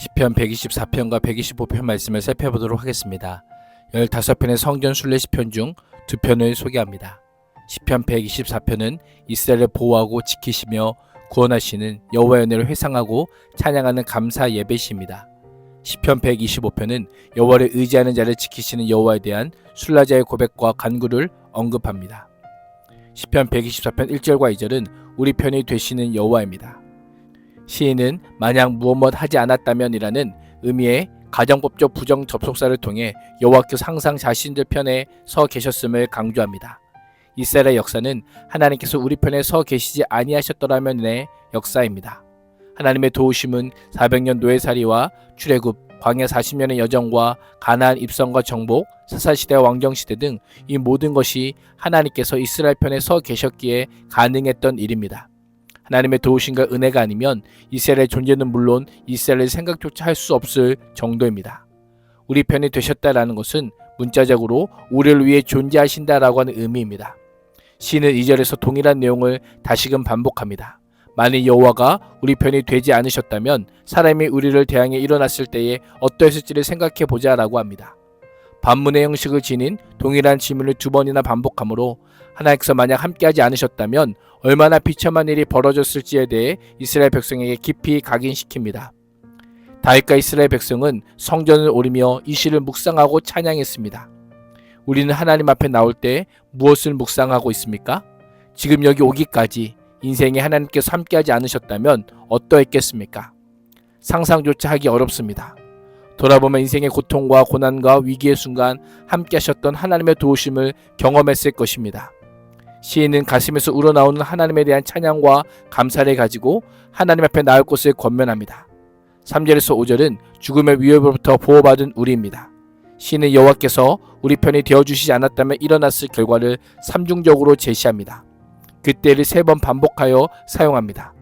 시편 124편과 125편 말씀을 살펴보도록 하겠습니다. 15편의 성전 순례 시편 중 2편을 소개합니다. 시편 124편은 이스라엘을 보호하고 지키시며 구원하시는 여호와의 은혜를 회상하고 찬양하는 감사 예배시입니다. 시편 125편은 여호와를 의지하는 자를 지키시는 여호와에 대한 순례자의 고백과 간구를 언급합니다. 시편 124편 1절과 2절은 우리 편이 되시는 여호와입니다. 시인은 만약 무엇 하지 않았다면이라는 의미의 가정법적 부정 접속사를 통해 여호와께서 항상 자신들 편에 서 계셨음을 강조합니다. 이스라엘의 역사는 하나님께서 우리 편에 서 계시지 아니하셨더라면의 역사입니다. 하나님의 도우심은 400년 노예살이와 출애굽, 광야 40년의 여정과 가나안 입성과 정복, 사사시대와 왕정시대 등 이 모든 것이 하나님께서 이스라엘 편에 서 계셨기에 가능했던 일입니다. 하나님의 도우심과 은혜가 아니면 이스라엘의 존재는 물론 이스라엘의 생각조차 할 수 없을 정도입니다. 우리 편이 되셨다라는 것은 문자적으로 우리를 위해 존재하신다라고 하는 의미입니다. 시인은 2절에서 동일한 내용을 다시금 반복합니다. 만일 여호와가 우리 편이 되지 않으셨다면 사람이 우리를 대항해 일어났을 때에 어떠했을지를 생각해 보자라고 합니다. 반문의 형식을 지닌 동일한 질문을 2번이나 반복하므로 하나님께서 만약 함께하지 않으셨다면 얼마나 비참한 일이 벌어졌을지에 대해 이스라엘 백성에게 깊이 각인시킵니다. 다윗과 이스라엘 백성은 성전을 오르며 이 시를 묵상하고 찬양했습니다. 우리는 하나님 앞에 나올 때 무엇을 묵상하고 있습니까? 지금 여기 오기까지 인생에 하나님께서 함께하지 않으셨다면 어떠했겠습니까? 상상조차 하기 어렵습니다. 돌아보면 인생의 고통과 고난과 위기의 순간 함께하셨던 하나님의 도우심을 경험했을 것입니다. 시인은 가슴에서 우러나오는 하나님에 대한 찬양과 감사를 가지고 하나님 앞에 나올 것을 권면합니다. 3절에서 5절은 죽음의 위협으로부터 보호받은 우리입니다. 시인은 여호와께서 우리 편이 되어주시지 않았다면 일어났을 결과를 삼중적으로 제시합니다. 그때를 3번 반복하여 사용합니다.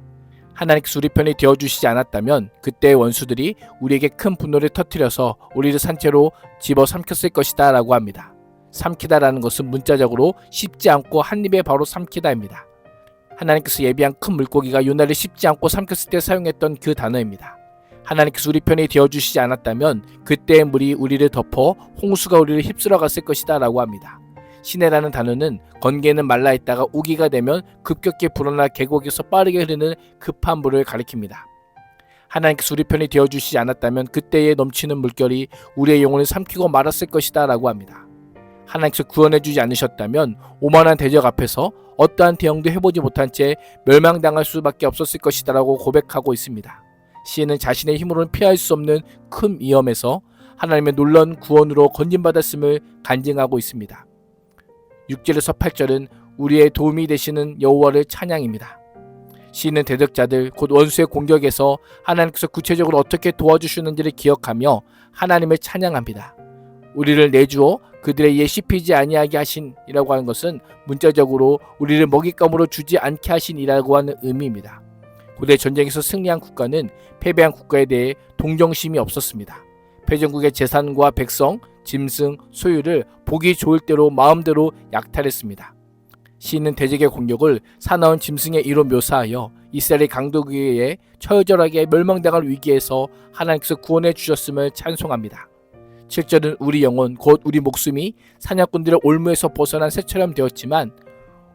하나님께서 우리 편이 되어주시지 않았다면 그때의 원수들이 우리에게 큰 분노를 터뜨려서 우리를 산채로 집어삼켰을 것이다 라고 합니다. 삼키다라는 것은 문자적으로 씹지 않고 한 입에 바로 삼키다입니다. 하나님께서 예비한 큰 물고기가 요나를 씹지 않고 삼켰을 때 사용했던 그 단어입니다. 하나님께서 우리 편이 되어주시지 않았다면 그때의 물이 우리를 덮어 홍수가 우리를 휩쓸어 갔을 것이다 라고 합니다. 시내라는 단어는 건기에는 말라있다가 우기가 되면 급격히 불어나 계곡에서 빠르게 흐르는 급한 물을 가리킵니다. 하나님께서 우리 편이 되어주시지 않았다면 그때에 넘치는 물결이 우리의 영혼을 삼키고 말았을 것이다 라고 합니다. 하나님께서 구원해주지 않으셨다면 오만한 대적 앞에서 어떠한 대응도 해보지 못한 채 멸망당할 수밖에 없었을 것이다 라고 고백하고 있습니다. 시인은 자신의 힘으로는 피할 수 없는 큰 위험에서 하나님의 놀라운 구원으로 건진받았음을 간증하고 있습니다. 6절에서 8절은 우리의 도움이 되시는 여호와를 찬양입니다. 시인은 대적자들 곧 원수의 공격에서 하나님께서 구체적으로 어떻게 도와주시는지를 기억하며 하나님을 찬양합니다. 우리를 내주어 그들에 의해 씹히지 아니하게 하신이라고 하는 것은 문자적으로 우리를 먹잇감으로 주지 않게 하신이라고 하는 의미입니다. 고대 전쟁에서 승리한 국가는 패배한 국가에 대해 동정심이 없었습니다. 패전국의 재산과 백성, 짐승, 소유를 보기 좋을 대로 마음대로 약탈했습니다. 시인은 대적의 공격을 사나운 짐승의 이로 묘사하여 이스라엘의 강도기에 의해 처절하게 멸망당할 위기에서 하나님께서 구원해 주셨음을 찬송합니다. 7절은 우리 영혼 곧 우리 목숨이 사냥꾼들의 올무에서 벗어난 새처럼 되었지만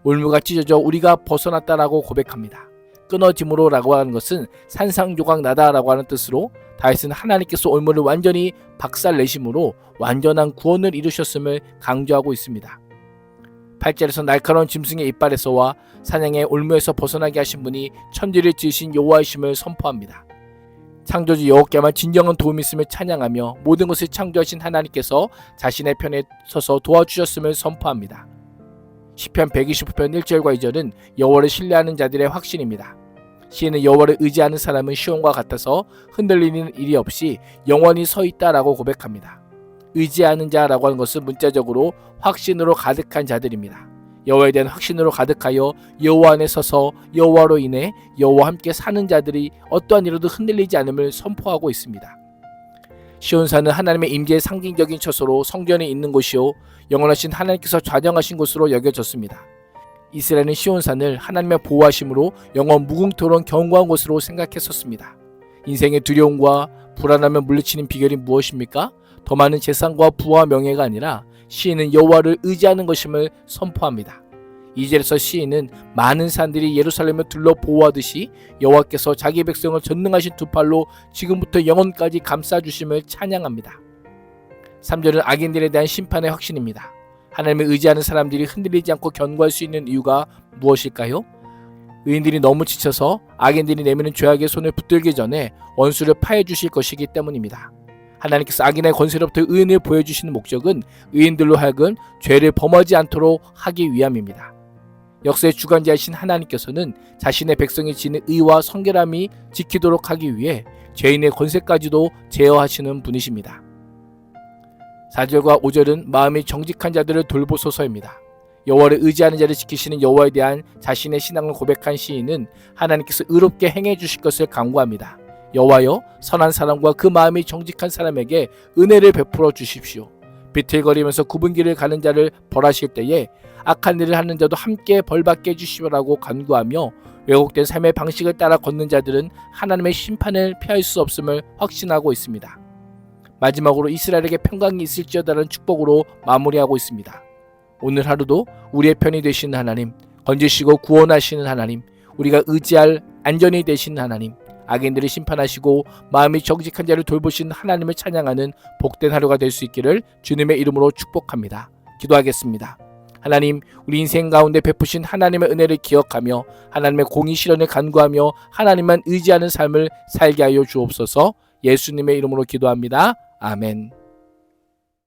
올무가 찢어져 우리가 벗어났다라고 고백합니다. 끊어짐으로 라고 하는 것은 산상조각 나다라고 하는 뜻으로 다윗은 하나님께서 올무를 완전히 박살내심으로 완전한 구원을 이루셨음을 강조하고 있습니다. 8절에서 날카로운 짐승의 이빨에서와 사냥의 올무에서 벗어나게 하신 분이 천지를 지으신 여호와이심을 선포합니다. 창조주 여호와께만 진정한 도움이 있음을 찬양하며 모든 것을 창조하신 하나님께서 자신의 편에 서서 도와주셨음을 선포합니다. 시편 129편 1절과 2절은 여호와를 신뢰하는 자들의 확신입니다. 시인은 여호와를 의지하는 사람은 시온과 같아서 흔들리는 일이 없이 영원히 서 있다라고 고백합니다. 의지하는 자라고 하는 것은 문자적으로 확신으로 가득한 자들입니다. 여호와에 대한 확신으로 가득하여 여호와 안에 서서 여호와로 인해 여호와 함께 사는 자들이 어떠한 일로도 흔들리지 않음을 선포하고 있습니다. 시온산은 하나님의 임재의 상징적인 처소로 성전이 있는 곳이요 영원하신 하나님께서 좌정하신 곳으로 여겨졌습니다. 이스라엘은 시온산을 하나님의 보호하심으로 영원 무궁토록 견고한 곳으로 생각했었습니다. 인생의 두려움과 불안함을 물리치는 비결이 무엇입니까? 더 많은 재산과 부와 명예가 아니라 시인은 여호와를 의지하는 것임을 선포합니다. 2절에서 시인은 많은 사람들이 예루살렘을 둘러 보호하듯이 여호와께서 자기 백성을 전능하신 두 팔로 지금부터 영원까지 감싸주심을 찬양합니다. 3절은 악인들에 대한 심판의 확신입니다. 하나님을 의지하는 사람들이 흔들리지 않고 견고할 수 있는 이유가 무엇일까요? 의인들이 너무 지쳐서 악인들이 내미는 죄악의 손을 붙들기 전에 원수를 파해 주실 것이기 때문입니다. 하나님께서 악인의 권세로부터 의인을 보여주시는 목적은 의인들로 하여금 죄를 범하지 않도록 하기 위함입니다. 역사의 주관자이신 하나님께서는 자신의 백성이 지닌 의와 성결함이 지키도록 하기 위해 죄인의 권세까지도 제어하시는 분이십니다. 4절과 5절은 마음이 정직한 자들을 돌보소서입니다. 여호와를 의지하는 자를 지키시는 여호와에 대한 자신의 신앙을 고백한 시인은 하나님께서 의롭게 행해 주실 것을 간구합니다. 여호와여, 선한 사람과 그 마음이 정직한 사람에게 은혜를 베풀어 주십시오. 비틀거리면서 굽은 길을 가는 자를 벌하실 때에 악한 일을 하는 자도 함께 벌받게 해주시오라고 간구하며 왜곡된 삶의 방식을 따라 걷는 자들은 하나님의 심판을 피할 수 없음을 확신하고 있습니다. 마지막으로 이스라엘에게 평강이 있을지어다라는 축복으로 마무리하고 있습니다. 오늘 하루도 우리의 편이 되시는 하나님, 건지시고 구원하시는 하나님, 우리가 의지할 안전이 되시는 하나님, 악인들을 심판하시고 마음이 정직한 자를 돌보시는 하나님을 찬양하는 복된 하루가 될 수 있기를 주님의 이름으로 축복합니다. 기도하겠습니다. 하나님, 우리 인생 가운데 베푸신 하나님의 은혜를 기억하며 하나님의 공의 실현을 간구하며 하나님만 의지하는 삶을 살게 하여 주옵소서. 예수님의 이름으로 기도합니다. 아멘.